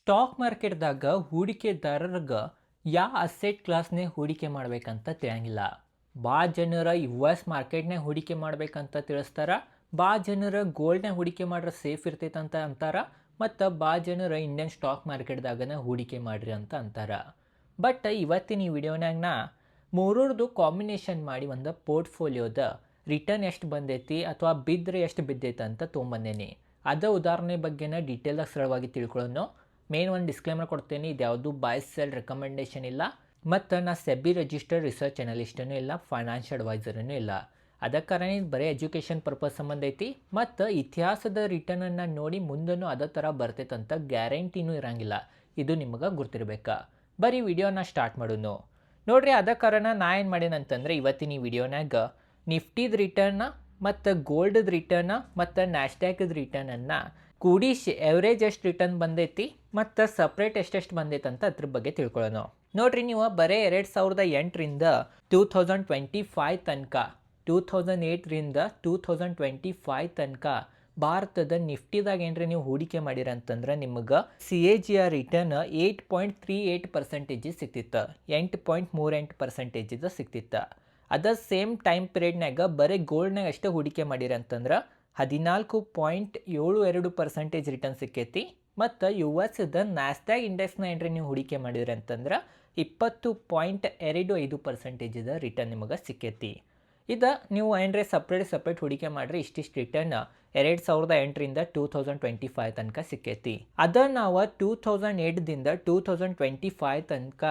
Stock ಮಾರ್ಕೆಟ್ದಾಗ ಹೂಡಿಕೆದಾರರಿಗೆ ಯಾವ asset ಕ್ಲಾಸ್ನೇ ಹೂಡಿಕೆ ಮಾಡ್ಬೇಕಂತ ತಿಳಿಯಂಗಿಲ್ಲ. ಭಾಳ ಜನರ ಮಾರ್ಕೆಟ್ನಾಗ ಹೂಡಿಕೆ ಮಾಡ್ಬೇಕಂತ ತಿಳಿಸ್ತಾರ, ಭಾಳ ಜನರ ಗೋಲ್ಡ್ನಾಗ ಹೂಡಿಕೆ ಮಾಡ್ರೆ ಸೇಫ್ ಇರ್ತೈತೆ ಅಂತ ಅಂತಾರ, ಮತ್ತು ಭಾಳ ಜನರ ಇಂಡಿಯನ್ ಸ್ಟಾಕ್ ಮಾರ್ಕೆಟ್ದಾಗನ ಹೂಡಿಕೆ ಮಾಡ್ರಿ ಅಂತ ಅಂತಾರ. ಬಟ್ ಇವತ್ತಿನ ಈ ವಿಡಿಯೋನಾಗ ನಾ ಮೂರರದು ಕಾಂಬಿನೇಷನ್ ಮಾಡಿ ಒಂದು ಪೋರ್ಟ್ಫೋಲಿಯೋದ ರಿಟರ್ನ್ ಎಷ್ಟು ಬಂದೈತಿ ಅಥವಾ ಬಿದ್ದರೆ ಎಷ್ಟು ಬಿದ್ದೈತೆ ಅಂತ ತೊಗೊಂಬಂದೇನಿ. ಅದ ಉದಾಹರಣೆ ಬಗ್ಗೆನ ಡೀಟೇಲಾಗಿ ಸರಳವಾಗಿ ತಿಳ್ಕೊಳ್ಳೋಣ. ಮೇನ್ ಒಂದು ಡಿಸ್ಕ್ಲೇಮರ್ ಕೊಡ್ತೇನೆ, ಇದು ಯಾವುದು ಬೈ ಸೆಲ್ ರೆಕಮೆಂಡೇಷನ್ ಇಲ್ಲ, ಮತ್ತು ನಾ ಸೆಬಿ ರಿಜಿಸ್ಟರ್ಡ್ ರಿಸರ್ಚ್ ಅನಲಿಸ್ಟೂ ಇಲ್ಲ, ಫೈನಾನ್ಷಿಯಲ್ ಅಡ್ವೈಸರೂ ಇಲ್ಲ. ಅದಕ್ಕೆ ಕಾರಣ ಇದು ಬರೀ ಎಜುಕೇಷನ್ ಪರ್ಪಸ್ ಸಂಬಂಧ ಐತಿ, ಮತ್ತು ಇತಿಹಾಸದ ರಿಟರ್ನನ್ನು ನೋಡಿ ಮುಂದೂ ಅದೇ ಥರ ಬರ್ತೈತೆ ಅಂತ ಗ್ಯಾರಂಟಿನೂ ಇರೋಂಗಿಲ್ಲ. ಇದು ನಿಮಗೆ ಗುರ್ತಿರ್ಬೇಕಾ. ಬರೀ ವಿಡಿಯೋನ ಸ್ಟಾರ್ಟ್ ಮಾಡೋಣ. ನೋಡ್ರಿ, ಅದ ಕಾರಣ ನಾ ಏನು ಮಾಡೇನಂತಂದ್ರೆ ಇವತ್ತಿನ ಈ ವಿಡಿಯೋನಾಗ ನಿಫ್ಟಿದ ರಿಟರ್ನ ಮತ್ತು ಗೋಲ್ಡ್ದ ರಿಟರ್ನ ಮತ್ತು ನ್ಯಾಸ್ಡ್ಯಾಕ್ದ ರಿಟರ್ನನ್ನು ಕೂಡಿಸಿ ಎವರೇಜ್ ಎಷ್ಟು ರಿಟರ್ನ್ ಬಂದೈತಿ ಮತ್ತು ಸಪ್ರೇಟ್ ಎಷ್ಟೆಷ್ಟು ಬಂದೈತೆ ಅಂತ ಅದ್ರ ಬಗ್ಗೆ ತಿಳ್ಕೊಳ್ಳೋಣ. ನೋಡ್ರಿ, ನೀವು ಬರೀ 2008ರಿಂದ 2025 ತನಕ, 2008ರಿಂದ 2025 ತನಕ ಭಾರತದ ನಿಫ್ಟಿದಾಗ ಏನ್ರಿ ನೀವು ಹೂಡಿಕೆ ಮಾಡಿರಂತಂದ್ರೆ ನಿಮಗೆ CAGR ರಿಟರ್ನ್ 8.38% ಸಿಕ್ತಿತ್ತು, 8.38% ಸಿಕ್ತಿತ್ತು. ಅದ ಸೇಮ್ ಟೈಮ್ ಪೀರಿಯಡ್ನಾಗ ಬರೀ ಗೋಲ್ಡ್ನಾಗ ಅಷ್ಟೇ ಹೂಡಿಕೆ ಮಾಡಿರಂತಂದ್ರೆ 14.72% ರಿಟರ್ನ್ ಸಿಕ್ಕೈತಿ. ಮತ್ತು US ನ್ಯಾಸ್ಡ್ಯಾಕ್ ಇಂಡೆಕ್ಸ್ನ ಏನ್ರಿ ನೀವು ಹೂಡಿಕೆ ಮಾಡಿದ್ರಿ ಅಂತಂದ್ರೆ 20.25% ರಿಟರ್ನ್ ನಿಮಗೆ ಸಿಕ್ಕೈತಿ. ಇದು ನೀವು ಏನ್ರಿ ಸಪ್ರೇಟ್ ಹೂಡಿಕೆ ಮಾಡಿರಿ ಇಷ್ಟಿಷ್ಟು ರಿಟರ್ನ್ 2008ರಿಂದ 2025 ತನಕ ಸಿಕ್ಕೈತಿ. ಅದ ನಾವು 2008ದಿಂದ 2025 ತನಕ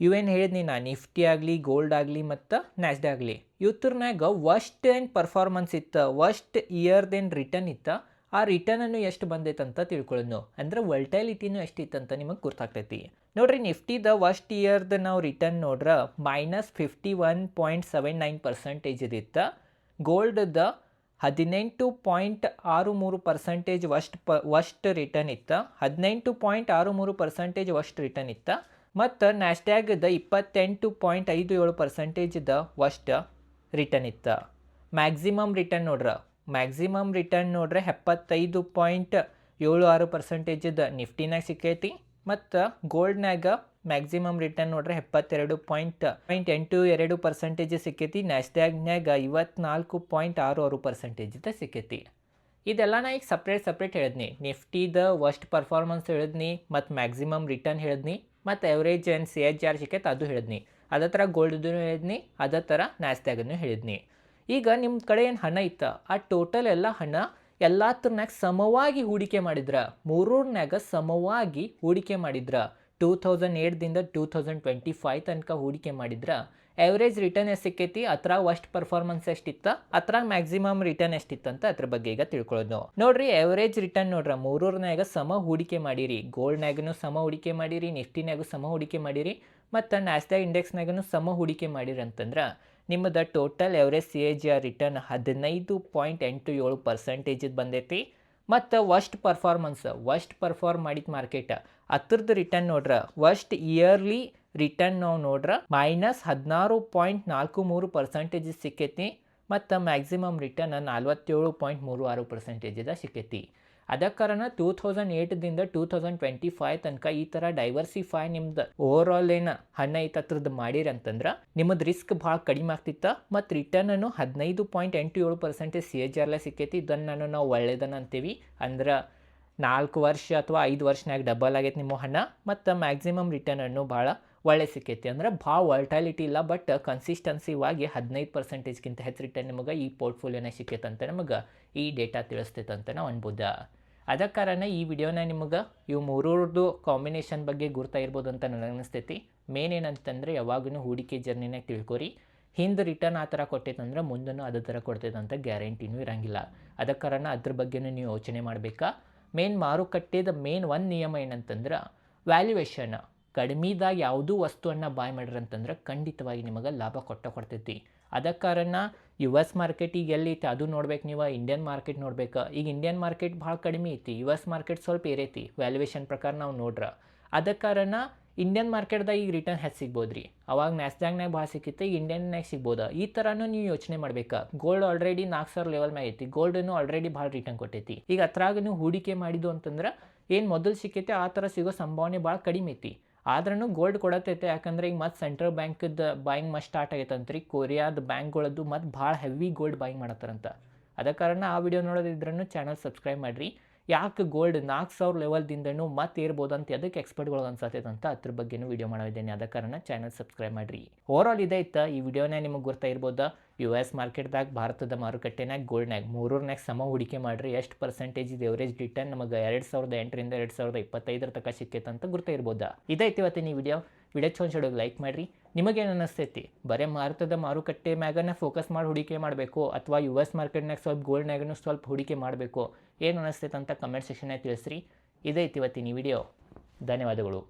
ಇವೇನು ಹೇಳಿದ್ನಿ ನಾ, ನಿಫ್ಟಿ ಆಗಲಿ, ಗೋಲ್ಡ್ ಆಗಲಿ ಮತ್ತು ನ್ಯಾಸ್ಡ್ಯಾಕ್ ಆಗಲಿ, ಇವ್ರನಾಗ ವರ್ಸ್ಟ್ ಏನು ಪರ್ಫಾರ್ಮೆನ್ಸ್ ಇತ್ತು, ವರ್ಸ್ಟ್ ಇಯರ್ದೇನು ರಿಟರ್ನ್ ಇತ್ತು, ಆ ರಿಟರ್ನನ್ನು ಎಷ್ಟು ಬಂದೈತೆ ಅಂತ ತಿಳ್ಕೊಳ್ಳೋಣ. ಅಂದ್ರೆ ವಲ್ಟೈಲಿಟಿನೂ ಎಷ್ಟು ಇತ್ತಂತ ನಿಮಗೆ ಗುರ್ತಾಗ್ತೈತಿ. ನೋಡ್ರಿ, ನಿಫ್ಟಿದ ವರ್ಸ್ಟ್ ಇಯರ್ದು ನಾವು ರಿಟರ್ನ್ ನೋಡ್ರೆ -51.79% ಇದಿತ್ತು. ಗೋಲ್ಡ್ದ 18.63% ವರ್ಸ್ಟ್ ರಿಟರ್ನ್ ಇತ್ತು, 18.63% ವರ್ಸ್ಟ್ ರಿಟರ್ನ್ ಇತ್ತು. ಮತ್ತು ನ್ಯಾಸ್ಡ್ಯಾಕ್ದ 28.57% ವರ್ಸ್ಟ್ ರಿಟರ್ನ್ ಇತ್ತು. ಮ್ಯಾಕ್ಸಿಮಮ್ ರಿಟರ್ನ್ ನೋಡ್ರೆ 75.76% ನಿಫ್ಟಿನಾಗ ಸಿಕ್ಕೈತಿ. ಮತ್ತು ಗೋಲ್ಡ್ನಾಗ ಮ್ಯಾಕ್ಸಿಮಮ್ ರಿಟರ್ನ್ ನೋಡ್ರೆ 72.82% ಸಿಕ್ಕೈತಿ. ನ್ಯಾಸ್ಡ್ಯಾಕ್ನಾಗ 54.66% ಸಿಕ್ಕೈತಿ. ಇದೆಲ್ಲ ನಾ ಈಗ ಸಪ್ರೇಟ್ ಹೇಳಿದ್ನಿ. ನಿಫ್ಟಿದ ವರ್ಸ್ಟ್ ಪರ್ಫಾರ್ಮೆನ್ಸ್ ಹೇಳಿದ್ನಿ, ಮತ್ತು ಮ್ಯಾಕ್ಸಿಮಮ್ ರಿಟರ್ನ್ ಹೇಳಿದ್ನಿ, ಮತ್ತು ಎವರೇಜ್ ಏನು CAGR ಸಿಕ್ಕೈತೆ ಅದು ಹೇಳಿದ್ನಿ. ಅದೇ ಥರ ಗೋಲ್ಡ್ದು ಹೇಳಿದ್ನಿ, ಅದೇ ಥರ ನ್ಯಾಸ್ಡ್ಯಾಕ್ನು ಹೇಳಿದ್ನಿ. ಈಗ ನಿಮ್ಮ ಕಡೆ ಏನು ಹಣ ಇತ್ತು, ಆ ಟೋಟಲ್ ಎಲ್ಲ ಹಣ ಎಲ್ಲತ್ರನಾಗ ಸಮವಾಗಿ ಹೂಡಿಕೆ ಮಾಡಿದ್ರೆ, ಮೂರೂರ್ನಾಗ ಸಮವಾಗಿ ಹೂಡಿಕೆ ಮಾಡಿದ್ರೆ, 2008ದಿಂದ 2025 ತನಕ ಹೂಡಿಕೆ ಮಾಡಿದ್ರೆ ಎವರೇಜ್ ರಿಟರ್ನ್ ಎಷ್ಟು ಸಿಕ್ಕೈತಿ, ಅದ್ರಾಗ ವರ್ಸ್ಟ್ ಪರ್ಫಾರ್ಮೆನ್ಸ್ ಎಷ್ಟಿತ್ತು, ಅದ್ರಾಗ ಮ್ಯಾಕ್ಸಿಮಮ್ ರಿಟರ್ನ್ ಎಷ್ಟಿತ್ತು ಅಂತ ಅದ್ರ ಬಗ್ಗೆ ಈಗ ತಿಳ್ಕೊಳ್ಳೋದು. ನೋಡ್ರಿ, ಎವರೇಜ್ ರಿಟರ್ನ್ ನೋಡ್ರಿ, ಮೂರೂರ್ನಾಗ ಸಮ ಹೂಡಿಕೆ ಮಾಡಿರಿ, ಗೋಲ್ಡ್ನಾಗೂ ಸಮ ಹೂಡಿಕೆ ಮಾಡಿರಿ, ನಿಫ್ಟಿನಾಗೂ ಸಮ ಹೂಡಿಕೆ ಮಾಡಿರಿ, ಮತ್ತು ನ್ಯಾಸ್ಡ್ಯಾಕ್ ಇಂಡೆಕ್ಸ್ನಾಗೂ ಸಮ ಹೂಡಿಕೆ ಮಾಡಿರಿ ಅಂತಂದ್ರೆ ನಿಮ್ಮದು ಟೋಟಲ್ ಎವರೇಜ್ CAGR ರಿಟರ್ನ್ 15.87% ಬಂದೈತಿ. ಮತ್ತು ವರ್ಸ್ಟ್ ಪರ್ಫಾರ್ಮ್ ಮಾಡಿದ ಮಾರ್ಕೆಟ್ ಅದ್ರದ್ದು ರಿಟರ್ನ್ ನೋಡ್ರೆ ವರ್ಸ್ಟ್ ಇಯರ್ಲಿ ರಿಟರ್ನ್ ನಾವು ನೋಡ್ರೆ -16.43% ಸಿಕ್ಕೈತಿ. ಮತ್ತು ಮ್ಯಾಕ್ಸಿಮಮ್ ರಿಟರ್ನ್ 47.36% ಸಿಕ್ಕೈತಿ. ಅದಕ್ಕೆ ಕಾರಣ 2008ದಿಂದ 2025 ತನಕ ಈ ಥರ ಡೈವರ್ಸಿಫೈ ನಿಮ್ದು ಓವರಾಲ್ ಏನು ಹಣ ಐತೆ ಅದ್ರದ್ದು ಮಾಡಿರಿ ಅಂತಂದ್ರೆ ನಿಮ್ಮದು ರಿಸ್ಕ್ ಭಾಳ ಕಡಿಮೆ ಆಗ್ತಿತ್ತು. ಮತ್ತು ರಿಟರ್ನನ್ನು 15.87% CAGR ಸಿಕ್ಕೈತಿ. ಇದನ್ನು ನಾವು ಒಳ್ಳೆಯದನ್ನು ಅಂತೀವಿ. ಅಂದ್ರೆ 4 ವರ್ಷ ಅಥವಾ 5 ವರ್ಷನಾಗ ಡಬಲ್ ಆಗೈತೆ ನಿಮ್ಮ ಹಣ. ಮತ್ತು ಮ್ಯಾಕ್ಸಿಮಮ್ ರಿಟರ್ನನ್ನು ಭಾಳ ಒಳ್ಳೆ ಸಿಕ್ಕೈತಿ. ಅಂದ್ರೆ ಭಾಳ ವಲ್ಟಾಲಿಟಿ ಇಲ್ಲ, ಬಟ್ ಕನ್ಸಿಸ್ಟೆನ್ಸಿವಾಗಿ 15%ಗಿಂತ ಹೆಚ್ಚು ರಿಟರ್ನ್ ನಿಮಗೆ ಈ ಪೋರ್ಟ್ಫೋಲಿಯೋನ ಸಿಕ್ಕೈತೆ ಅಂತ ನಮಗೆ ಈ ಡೇಟಾ ತಿಳಿಸ್ತೈತೆ ಅಂತ ನಾವು ಅನ್ಬೋದು. ಅದಕ್ಕೆ ಕಾರಣ ಈ ವಿಡಿಯೋನ ನಿಮಗೆ ಇವು ಮೂರೂರ್ದು ಕಾಂಬಿನೇಷನ್ ಬಗ್ಗೆ ಗುರ್ತಾಗಿರ್ಬೋದು ಅಂತ ನನಗೆ ಅನಿಸ್ತೈತಿ. ಮೇನ್ ಏನಂತಂದರೆ ಯಾವಾಗೂ ಹೂಡಿಕೆ ಜರ್ನಿನಾಗ ತಿಳ್ಕೊರಿ, ಹಿಂದೆ ರಿಟರ್ನ್ ಆ ಥರ ಕೊಟ್ಟೈತಂದ್ರೆ ಮುಂದೂ ಅದೇ ಥರ ಕೊಡ್ತೈತೆ ಅಂತ ಗ್ಯಾರಂಟಿನೂ ಇರೋಂಗಿಲ್ಲ. ಅದಕ್ಕೆ ಕಾರಣ ಅದ್ರ ಬಗ್ಗೆನೂ ನೀವು ಯೋಚನೆ ಮಾಡಬೇಕಾ. ಮೇನ್ ಮಾರುಕಟ್ಟೆದ ಒಂದು ನಿಯಮ ಏನಂತಂದ್ರೆ ವ್ಯಾಲ್ಯೂಯೇಷನ್. ಕಡಿಮೆದಾಗ ಯಾವುದೂ ವಸ್ತುವನ್ನು ಬಾಯ್ ಮಾಡಿರಂತಂದ್ರೆ ಖಂಡಿತವಾಗಿ ನಿಮಗೆ ಲಾಭ ಕೊಡ್ತೈತಿ. ಅದಕ್ಕೆ ಕಾರಣ US ಮಾರ್ಕೆಟ್ ಈಗ ಎಲ್ಲಿತ್ತು ಅದು ನೋಡ್ಬೇಕು, ನೀವು ಇಂಡಿಯನ್ ಮಾರ್ಕೆಟ್ ನೋಡ್ಬೇಕು. ಈಗ ಇಂಡಿಯನ್ ಮಾರ್ಕೆಟ್ ಭಾಳ ಕಡಿಮೆ ಐತಿ, US ಮಾರ್ಕೆಟ್ ಸ್ವಲ್ಪ ಏರೈತಿ ವ್ಯಾಲ್ಯೂಯೇಷನ್ ಪ್ರಕಾರ ನಾವು ನೋಡ್ರೆ. ಅದಕ್ಕೆ ಕಾರಣ ಇಂಡಿಯನ್ ಮಾರ್ಕೆಟ್ದಾಗ ಈಗ ರಿಟರ್ನ್ ಹೆಚ್ಚು ಸಿಗ್ಬೋದು ರೀ. ಅವಾಗ ನ್ಯಾಸ್ಡ್ಯಾಕ್ನಾಗ ಭಾಳ ಸಿಕ್ಕಿತ್ತು, ಈಗ ಇಂಡಿಯನ್ನಾಗ ಸಿಗ್ಬೋದು. ಈ ಥರನೂ ನೀವು ಯೋಚನೆ ಮಾಡ್ಬೇಕು. ಗೋಲ್ಡ್ ಆಲ್ರೆಡಿ 4,000 ಲೆವೆಲ್ ಮ್ಯಾಗ ಐತಿ, ಗೋಲ್ಡನ್ನು ಆಲ್ರೆಡಿ ಭಾಳ ರಿಟರ್ನ್ ಕೊಟ್ಟೈತಿ. ಈಗ ಅದ್ರಾಗ ನೀವು ಹೂಡಿಕೆ ಮಾಡಿದ್ದು ಅಂತಂದ್ರೆ ಏನು ಮೊದಲು ಸಿಕ್ಕೈತೆ ಆ ಥರ ಸಿಗೋ ಸಂಭಾವನೆ ಭಾಳ ಕಡಿಮೆ ಐತಿ. ಆದ್ರೂ ಗೋಲ್ಡ್ ಕೊಡತೈತೆ, ಯಾಕಂದ್ರೆ ಈಗ ಮತ್ತೆ ಸೆಂಟ್ರಲ್ ಬ್ಯಾಂಕ್ದು ಬಾಯಿಂಗ್ ಮತ್ತೆ ಸ್ಟಾರ್ಟ್ ಆಗೈತಂತ್ರಿ. ಕೊರಿಯಾದ ಬ್ಯಾಂಕ್ಗಳದ್ದು ಮತ್ತೆ ಭಾಳ ಹೆವಿ ಗೋಲ್ಡ್ ಬಾಯಿಂಗ್ ಮಾಡತ್ತಾರಂತ. ಅದ ಕಾರಣ ಆ ವಿಡಿಯೋ ನೋಡೋದಿದ್ರೂ ಚಾನಲ್ ಸಬ್ಸ್ಕ್ರೈಬ್ ಮಾಡಿರಿ. ಯಾಕೆ ಗೋಲ್ಡ್ 4000 ಲೆವೆಲ್ದಿಂದನೂ ಮತ್ತೆ ಇರ್ಬೋದು ಅಂತ ಅದಕ್ಕೆ ಎಕ್ಸ್ಪರ್ಟ್ಗಳು ಅನ್ಸತ್ತೈತೆ ಅಂತ ಅದ್ರ ಬಗ್ಗೆನೂ ವಿಡಿಯೋ ಮಾಡಿದ್ದೇನೆ. ಅದ ಕಾರಣ ಚಾನಲ್ ಸಬ್ಸ್ಕ್ರೈಬ್ ಮಾಡಿರಿ. ಓವರಾಲ್ ಇದೈತೆ ಈ ವಿಡಿಯೋನೇ ನಿಮಗೆ ಗೊತ್ತಾಗಿರ್ಬೋದು. US ಮಾರ್ಕೆಟ್ದಾಗ ಭಾರತದ ಮಾರುಕಟ್ಟೆನಾಗ ಗೋಲ್ಡ್ನಾಗ ಮೂರೂರ್ನಾಗ ಸಮ ಹೂಡಿಕೆ ಮಾಡಿರಿ ಎಷ್ಟು ಪರ್ಸೆಂಟೇಜ್ ಇದು ಎವರೇಜ್ ರಿಟರ್ನ್ ನಮಗೆ 2008ರಿಂದ 2025 ತನಕ ಸಿಕ್ಕೈತೆ ಅಂತ ಗೊತ್ತಾಗಿರ್ಬೋದು. ಇದೈತಿ ಇವತ್ತಿನ ಈ ವಿಡಿಯೋ ಚೊಂಚೋಡಿಗೆ ಲೈಕ್ ಮಾಡಿರಿ. ನಿಮಗೇನು ಅನ್ನಿಸ್ತೈತಿ? ಬರೀ ಭಾರತದ ಮಾರುಕಟ್ಟೆ ಮ್ಯಾಗನೇ ಫೋಕಸ್ ಮಾಡಿ ಹೂಡಿಕೆ ಮಾಡಬೇಕು ಅಥವಾ US ಮಾರ್ಕೆಟ್ನಾಗ ಸ್ವಲ್ಪ ಗೋಲ್ಡ್ನಾಗೂ ಸ್ವಲ್ಪ ಹೂಡಿಕೆ ಮಾಡಬೇಕು, ಏನು ಅನ್ನಿಸ್ತೈತೆ ಅಂತ ಕಮೆಂಟ್ ಸೆಕ್ಷನ್ನಾಗ ತಿಳಿಸ್ರಿ. ಇದೈತಿ ಇವತ್ತಿನ ಈ ವಿಡಿಯೋ. ಧನ್ಯವಾದಗಳು.